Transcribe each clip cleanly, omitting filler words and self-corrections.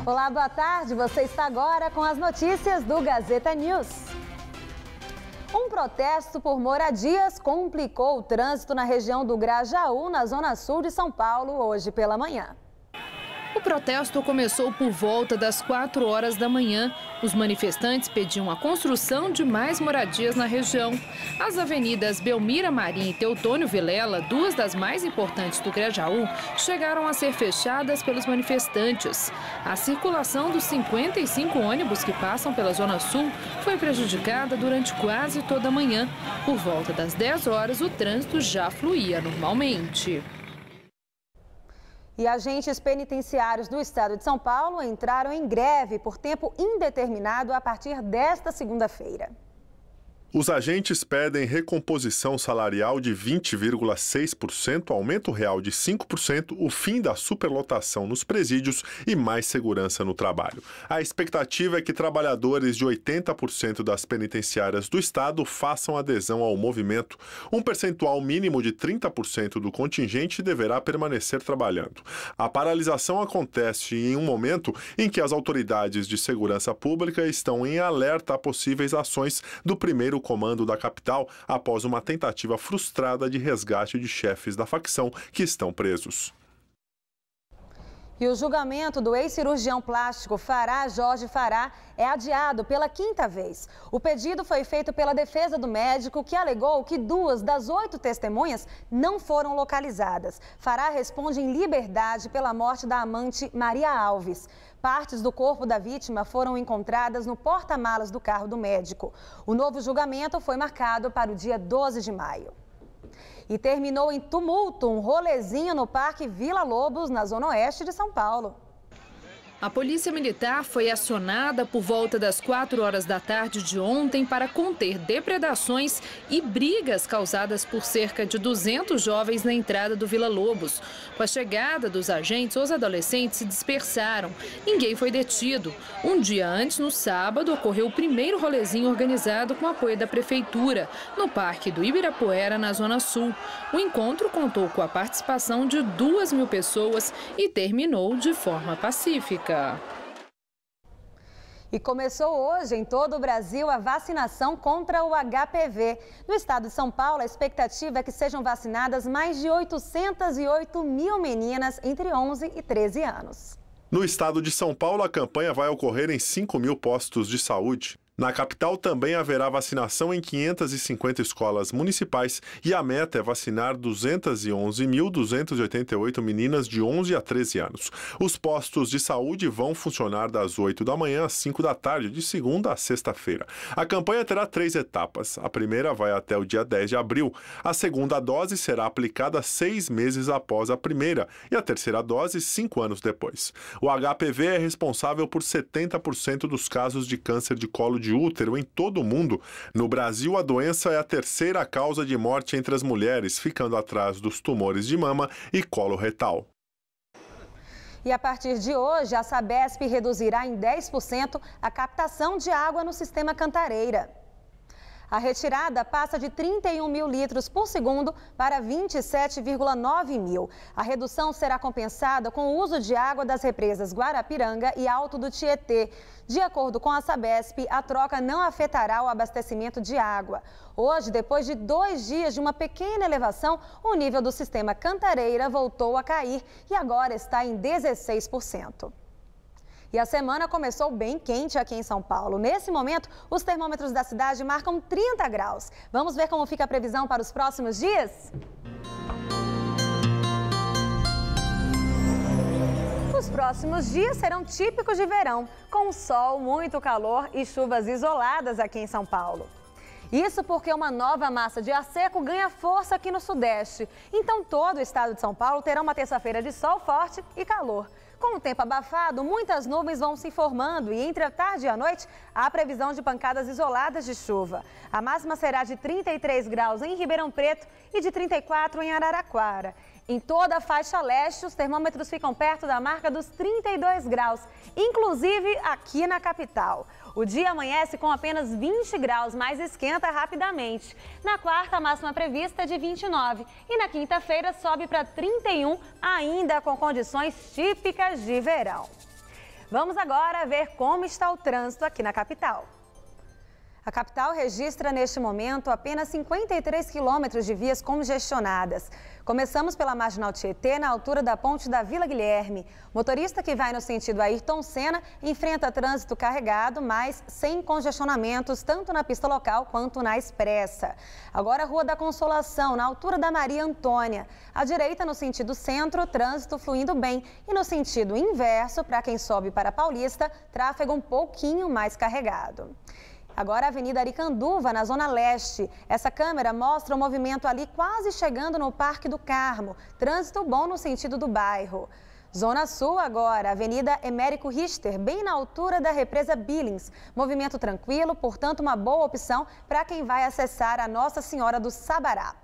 Olá, boa tarde. Você está agora com as notícias do Gazeta News. Um protesto por moradias complicou o trânsito na região do Grajaú, na zona sul de São Paulo, hoje pela manhã. O protesto começou por volta das 4 horas da manhã. Os manifestantes pediam a construção de mais moradias na região. As avenidas Belmira Marim e Teotônio Vilela, duas das mais importantes do Grajaú, chegaram a ser fechadas pelos manifestantes. A circulação dos 55 ônibus que passam pela Zona Sul foi prejudicada durante quase toda a manhã. Por volta das 10 horas, o trânsito já fluía normalmente. E agentes penitenciários do estado de São Paulo entraram em greve por tempo indeterminado a partir desta segunda-feira. Os agentes pedem recomposição salarial de 20,6%, aumento real de 5%, o fim da superlotação nos presídios e mais segurança no trabalho. A expectativa é que trabalhadores de 80% das penitenciárias do estado façam adesão ao movimento. Um percentual mínimo de 30% do contingente deverá permanecer trabalhando. A paralisação acontece em um momento em que as autoridades de segurança pública estão em alerta a possíveis ações do primeiro comando da capital após uma tentativa frustrada de resgate de chefes da facção que estão presos. E o julgamento do ex-cirurgião plástico Fará Jorge Fará é adiado pela 5ª vez. O pedido foi feito pela defesa do médico, que alegou que 2 das 8 testemunhas não foram localizadas. Fará responde em liberdade pela morte da amante Maria Alves. Partes do corpo da vítima foram encontradas no porta-malas do carro do médico. O novo julgamento foi marcado para o dia 12 de maio. E terminou em tumulto um rolezinho no Parque Vila Lobos, na zona oeste de São Paulo. A Polícia Militar foi acionada por volta das 4 horas da tarde de ontem para conter depredações e brigas causadas por cerca de 200 jovens na entrada do Vila Lobos. Com a chegada dos agentes, os adolescentes se dispersaram. Ninguém foi detido. Um dia antes, no sábado, ocorreu o primeiro rolezinho organizado com apoio da Prefeitura, no Parque do Ibirapuera, na Zona Sul. O encontro contou com a participação de 2.000 pessoas e terminou de forma pacífica. E começou hoje em todo o Brasil a vacinação contra o HPV. No estado de São Paulo, a expectativa é que sejam vacinadas mais de 808.000 meninas entre 11 e 13 anos. No estado de São Paulo, a campanha vai ocorrer em 5.000 postos de saúde. Na capital também haverá vacinação em 550 escolas municipais e a meta é vacinar 211.288 meninas de 11 a 13 anos. Os postos de saúde vão funcionar das 8 da manhã às 5 da tarde, de segunda a sexta-feira. A campanha terá 3 etapas. A primeira vai até o dia 10 de abril. A segunda dose será aplicada 6 meses após a primeira e a terceira dose 5 anos depois. O HPV é responsável por 70% dos casos de câncer de colo de útero em todo o mundo. No Brasil, a doença é a terceira causa de morte entre as mulheres, ficando atrás dos tumores de mama e colo retal. E a partir de hoje, a Sabesp reduzirá em 10% a captação de água no sistema Cantareira. A retirada passa de 31.000 litros por segundo para 27,9 mil. A redução será compensada com o uso de água das represas Guarapiranga e Alto do Tietê. De acordo com a Sabesp, a troca não afetará o abastecimento de água. Hoje, depois de 2 dias de uma pequena elevação, o nível do sistema Cantareira voltou a cair e agora está em 16%. E a semana começou bem quente aqui em São Paulo. Nesse momento, os termômetros da cidade marcam 30 graus. Vamos ver como fica a previsão para os próximos dias? Os próximos dias serão típicos de verão, com sol, muito calor e chuvas isoladas aqui em São Paulo. Isso porque uma nova massa de ar seco ganha força aqui no Sudeste. Então, todo o estado de São Paulo terá uma terça-feira de sol forte e calor. Com o tempo abafado, muitas nuvens vão se formando e entre a tarde e a noite há previsão de pancadas isoladas de chuva. A máxima será de 33 graus em Ribeirão Preto e de 34 em Araraquara. Em toda a faixa leste, os termômetros ficam perto da marca dos 32 graus, inclusive aqui na capital. O dia amanhece com apenas 20 graus, mas esquenta rapidamente. Na quarta, a máxima prevista é de 29 e na quinta-feira sobe para 31, ainda com condições típicas de verão. Vamos agora ver como está o trânsito aqui na capital. A capital registra neste momento apenas 53 quilômetros de vias congestionadas. Começamos pela Marginal Tietê, na altura da ponte da Vila Guilherme. Motorista que vai no sentido Ayrton Senna enfrenta trânsito carregado, mas sem congestionamentos, tanto na pista local quanto na expressa. Agora, Rua da Consolação, na altura da Maria Antônia. À direita, no sentido centro, trânsito fluindo bem. E no sentido inverso, para quem sobe para a Paulista, tráfego um pouquinho mais carregado. Agora a Avenida Aricanduva, na Zona Leste. Essa câmera mostra o movimento ali quase chegando no Parque do Carmo. Trânsito bom no sentido do bairro. Zona Sul agora, Avenida Emérico Richter, bem na altura da represa Billings. Movimento tranquilo, portanto uma boa opção para quem vai acessar a Nossa Senhora do Sabará.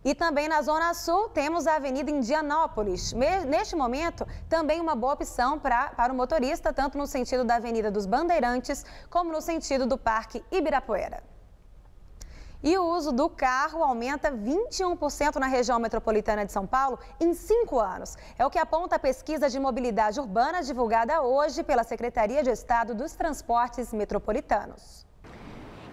E também na Zona Sul temos a Avenida Indianópolis. Neste momento, também uma boa opção para o motorista, tanto no sentido da Avenida dos Bandeirantes, como no sentido do Parque Ibirapuera. E o uso do carro aumenta 21% na região metropolitana de São Paulo em 5 anos. É o que aponta a pesquisa de mobilidade urbana divulgada hoje pela Secretaria de Estado dos Transportes Metropolitanos.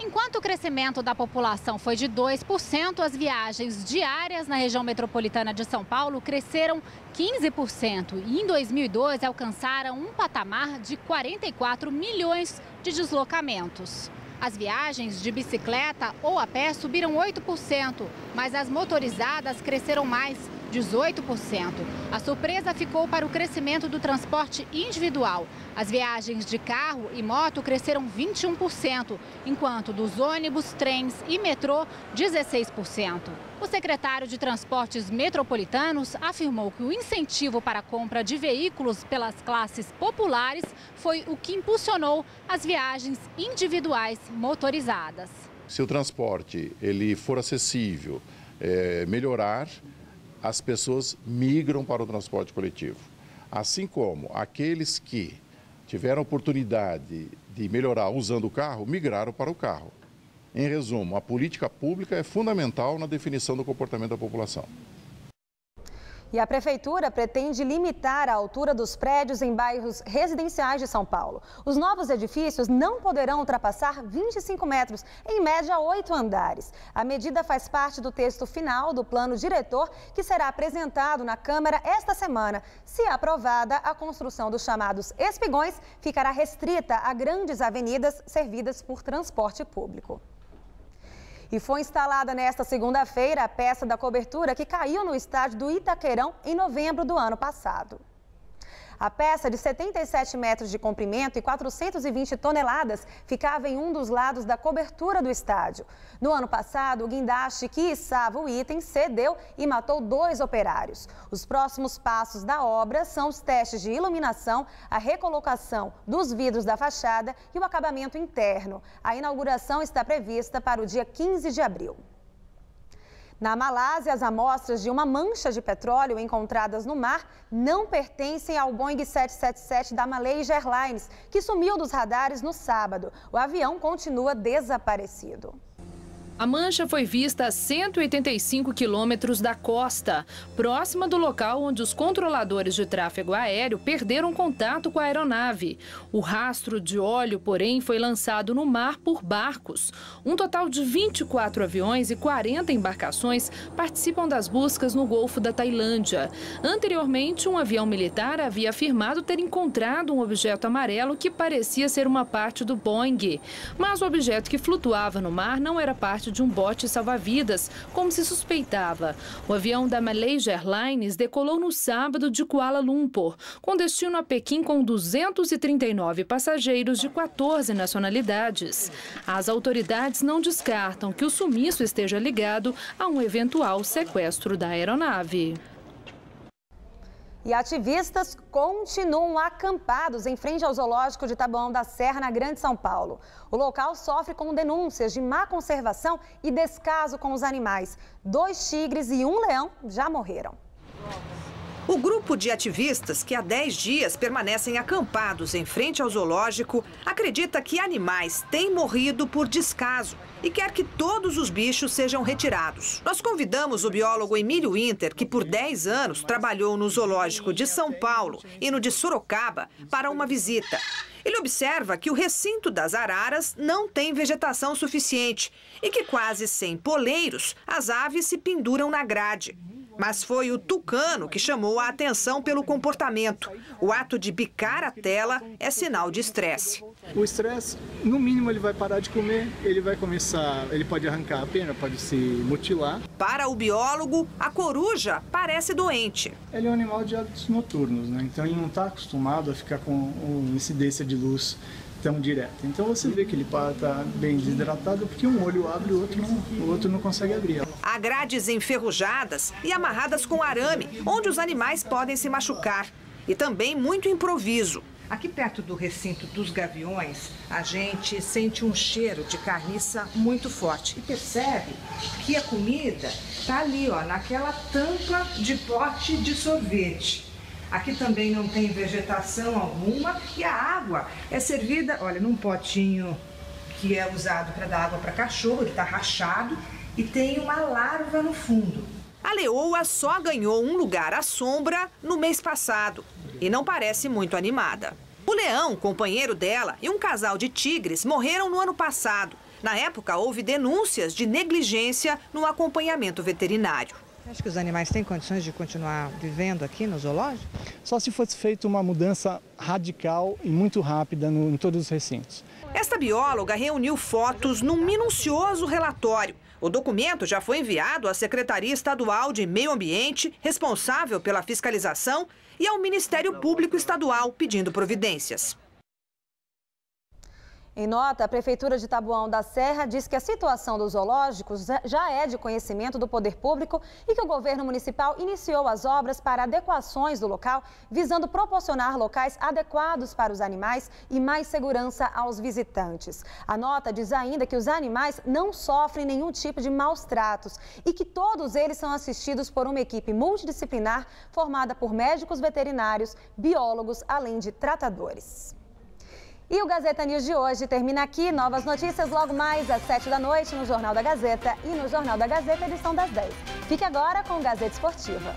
Enquanto o crescimento da população foi de 2%, as viagens diárias na região metropolitana de São Paulo cresceram 15% e em 2002 alcançaram um patamar de 44 milhões de deslocamentos. As viagens de bicicleta ou a pé subiram 8%, mas as motorizadas cresceram mais, 18%. A surpresa ficou para o crescimento do transporte individual. As viagens de carro e moto cresceram 21%, enquanto dos ônibus, trens e metrô, 16%. O secretário de Transportes Metropolitanos afirmou que o incentivo para a compra de veículos pelas classes populares foi o que impulsionou as viagens individuais motorizadas. Se o transporte ele for acessível, melhorar, as pessoas migram para o transporte coletivo. Assim como aqueles que tiveram oportunidade de melhorar usando o carro, migraram para o carro. Em resumo, a política pública é fundamental na definição do comportamento da população. E a Prefeitura pretende limitar a altura dos prédios em bairros residenciais de São Paulo. Os novos edifícios não poderão ultrapassar 25 metros, em média 8 andares. A medida faz parte do texto final do plano diretor que será apresentado na Câmara esta semana. Se aprovada, a construção dos chamados espigões ficará restrita a grandes avenidas servidas por transporte público. E foi instalada nesta segunda-feira a peça da cobertura que caiu no estádio do Itaquerão em novembro do ano passado. A peça de 77 metros de comprimento e 420 toneladas ficava em um dos lados da cobertura do estádio. No ano passado, o guindaste que içava o item cedeu e matou 2 operários. Os próximos passos da obra são os testes de iluminação, a recolocação dos vidros da fachada e o acabamento interno. A inauguração está prevista para o dia 15 de abril. Na Malásia, as amostras de uma mancha de petróleo encontradas no mar não pertencem ao Boeing 777 da Malaysia Airlines, que sumiu dos radares no sábado. O avião continua desaparecido. A mancha foi vista a 185 quilômetros da costa, próxima do local onde os controladores de tráfego aéreo perderam contato com a aeronave. O rastro de óleo, porém, foi lançado no mar por barcos. Um total de 24 aviões e 40 embarcações participam das buscas no Golfo da Tailândia. Anteriormente, um avião militar havia afirmado ter encontrado um objeto amarelo que parecia ser uma parte do Boeing. Mas o objeto que flutuava no mar não era parte de um bote salva-vidas, como se suspeitava. O avião da Malaysia Airlines decolou no sábado de Kuala Lumpur, com destino a Pequim com 239 passageiros de 14 nacionalidades. As autoridades não descartam que o sumiço esteja ligado a um eventual sequestro da aeronave. E ativistas continuam acampados em frente ao zoológico de Taboão da Serra, na Grande São Paulo. O local sofre com denúncias de má conservação e descaso com os animais. 2 tigres e 1 leão já morreram. O grupo de ativistas que há 10 dias permanecem acampados em frente ao zoológico acredita que animais têm morrido por descaso e quer que todos os bichos sejam retirados. Nós convidamos o biólogo Emílio Inter, que por 10 anos trabalhou no zoológico de São Paulo e no de Sorocaba, para uma visita. Ele observa que o recinto das araras não tem vegetação suficiente e que quase sem poleiros as aves se penduram na grade. Mas foi o tucano que chamou a atenção pelo comportamento. O ato de bicar a tela é sinal de estresse. O estresse, no mínimo, ele vai parar de comer, ele pode arrancar a pena, pode se mutilar. Para o biólogo, a coruja parece doente. Ele é um animal de hábitos noturnos, né? Então ele não está acostumado a ficar com incidência de luz tão direta. Então você vê que ele está bem desidratado porque um olho abre, o outro não consegue abrir. Há grades enferrujadas e amarradas com arame, onde os animais podem se machucar. E também muito improviso. Aqui perto do recinto dos gaviões, a gente sente um cheiro de carniça muito forte. E percebe que a comida está ali, ó, naquela tampa de pote de sorvete. Aqui também não tem vegetação alguma e a água é servida, olha, num potinho que é usado para dar água para cachorro, ele está rachado e tem uma larva no fundo. A leoa só ganhou um lugar à sombra no mês passado e não parece muito animada. O leão, companheiro dela, e um casal de tigres morreram no ano passado. Na época, houve denúncias de negligência no acompanhamento veterinário. Acho que os animais têm condições de continuar vivendo aqui no zoológico? Só se fosse feita uma mudança radical e muito rápida em todos os recintos. Esta bióloga reuniu fotos num minucioso relatório. O documento já foi enviado à Secretaria Estadual de Meio Ambiente, responsável pela fiscalização, e ao Ministério Público Estadual, pedindo providências. Em nota, a Prefeitura de Taboão da Serra diz que a situação dos zoológicos já é de conhecimento do poder público e que o governo municipal iniciou as obras para adequações do local, visando proporcionar locais adequados para os animais e mais segurança aos visitantes. A nota diz ainda que os animais não sofrem nenhum tipo de maus tratos e que todos eles são assistidos por uma equipe multidisciplinar formada por médicos veterinários, biólogos, além de tratadores. E o Gazeta News de hoje termina aqui. Novas notícias logo mais às 7 da noite no Jornal da Gazeta e no Jornal da Gazeta, edição das 10. Fique agora com o Gazeta Esportiva.